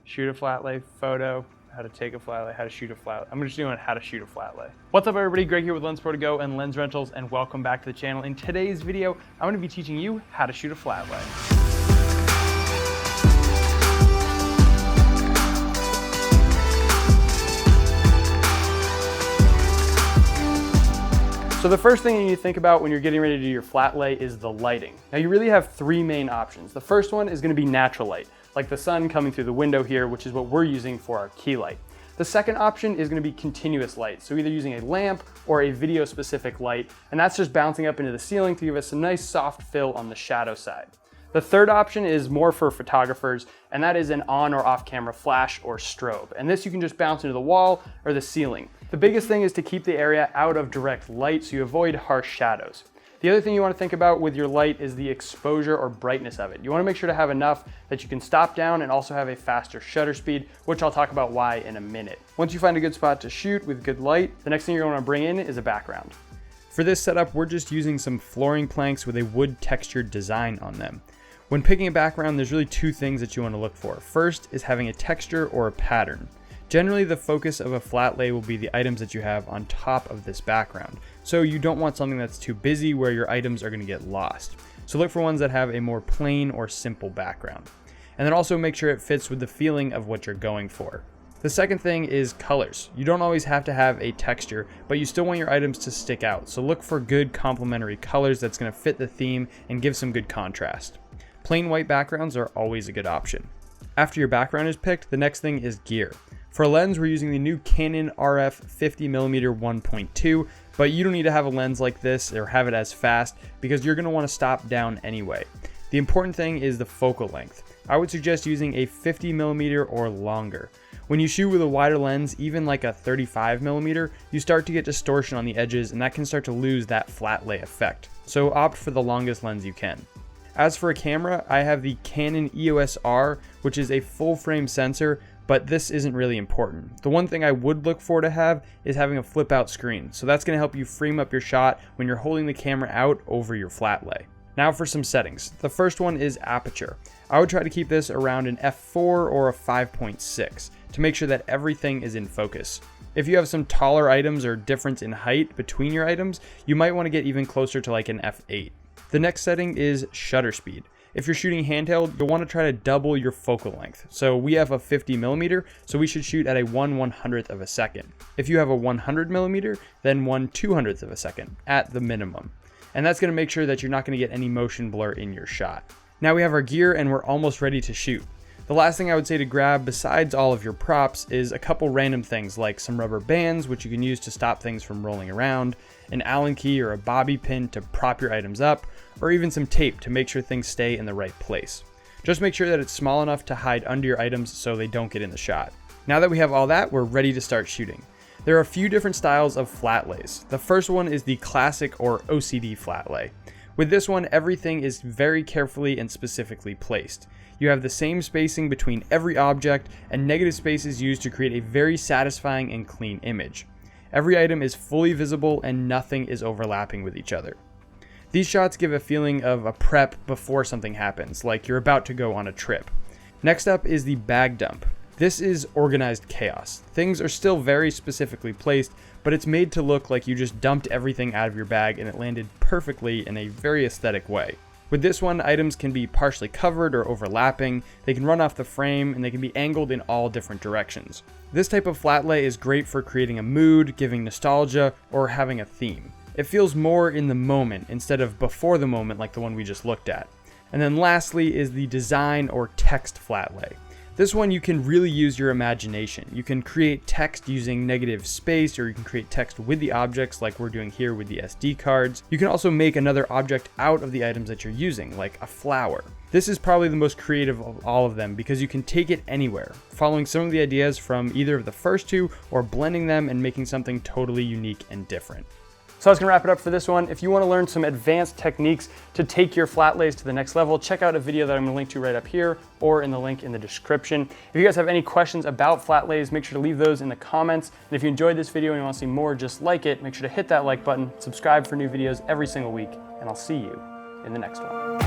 shoot a flat lay photo, how to take a flat lay, how to shoot a flat lay. I'm just doing how to shoot a flat lay. What's up everybody, Greg here with Lensprotogo and Lens Rentals, and welcome back to the channel. In today's video, I'm gonna be teaching you how to shoot a flat lay. So the first thing you need to think about when you're getting ready to do your flat lay is the lighting. Now you really have three main options. The first one is gonna be natural light, like the sun coming through the window here, which is what we're using for our key light. The second option is gonna be continuous light. So either using a lamp or a video specific light, and that's just bouncing up into the ceiling to give us a nice soft fill on the shadow side. The third option is more for photographers, and that is an on or off camera flash or strobe. And this you can just bounce into the wall or the ceiling. The biggest thing is to keep the area out of direct light so you avoid harsh shadows. The other thing you want to think about with your light is the exposure or brightness of it. You want to make sure to have enough that you can stop down and also have a faster shutter speed, which I'll talk about why in a minute. Once you find a good spot to shoot with good light, the next thing you're going to bring in is a background. For this setup, we're just using some flooring planks with a wood textured design on them. When picking a background, there's really two things that you want to look for. First is having a texture or a pattern. Generally, the focus of a flat lay will be the items that you have on top of this background. So you don't want something that's too busy where your items are going to get lost. So look for ones that have a more plain or simple background. And then also make sure it fits with the feeling of what you're going for. The second thing is colors. You don't always have to have a texture, but you still want your items to stick out. So look for good complementary colors that's going to fit the theme and give some good contrast. Plain white backgrounds are always a good option. After your background is picked, the next thing is gear. For a lens, we're using the new Canon RF 50mm 1.2, but you don't need to have a lens like this or have it as fast because you're going to want to stop down anyway. The important thing is the focal length. I would suggest using a 50mm or longer. When you shoot with a wider lens, even like a 35mm, you start to get distortion on the edges and that can start to lose that flat lay effect. So opt for the longest lens you can. As for a camera, I have the Canon EOS R, which is a full frame sensor, but this isn't really important. The one thing I would look for to have is having a flip out screen. So that's gonna help you frame up your shot when you're holding the camera out over your flat lay. Now for some settings. The first one is aperture. I would try to keep this around an f4 or a 5.6 to make sure that everything is in focus. If you have some taller items or difference in height between your items, you might wanna get even closer to like an f8. The next setting is shutter speed. If you're shooting handheld, you'll want to try to double your focal length. So we have a 50mm, so we should shoot at a 1/100th of a second. If you have a 100mm, then 1/200th of a second at the minimum. And that's going to make sure that you're not going to get any motion blur in your shot. Now we have our gear and we're almost ready to shoot. The last thing I would say to grab besides all of your props is a couple random things like some rubber bands, which you can use to stop things from rolling around, an Allen key or a bobby pin to prop your items up, or even some tape to make sure things stay in the right place. Just make sure that it's small enough to hide under your items so they don't get in the shot. Now that we have all that, we're ready to start shooting. There are a few different styles of flat lays. The first one is the classic or OCD flat lay. With this one, everything is very carefully and specifically placed. You have the same spacing between every object, and negative space is used to create a very satisfying and clean image. Every item is fully visible and nothing is overlapping with each other. These shots give a feeling of a prep before something happens, like you're about to go on a trip. Next up is the bag dump. This is organized chaos. Things are still very specifically placed, but it's made to look like you just dumped everything out of your bag and it landed perfectly in a very aesthetic way. With this one, items can be partially covered or overlapping, they can run off the frame, and they can be angled in all different directions. This type of flat lay is great for creating a mood, giving nostalgia, or having a theme. It feels more in the moment instead of before the moment like the one we just looked at. And then lastly is the design or text flat lay. This one you can really use your imagination. You can create text using negative space, or you can create text with the objects like we're doing here with the SD cards. You can also make another object out of the items that you're using, like a flower. This is probably the most creative of all of them because you can take it anywhere, following some of the ideas from either of the first two or blending them and making something totally unique and different. So that's gonna wrap it up for this one. If you wanna learn some advanced techniques to take your flat lays to the next level, check out a video that I'm gonna link to right up here or in the link in the description. If you guys have any questions about flat lays, make sure to leave those in the comments. And if you enjoyed this video and you wanna see more just like it, make sure to hit that like button, subscribe for new videos every single week, and I'll see you in the next one.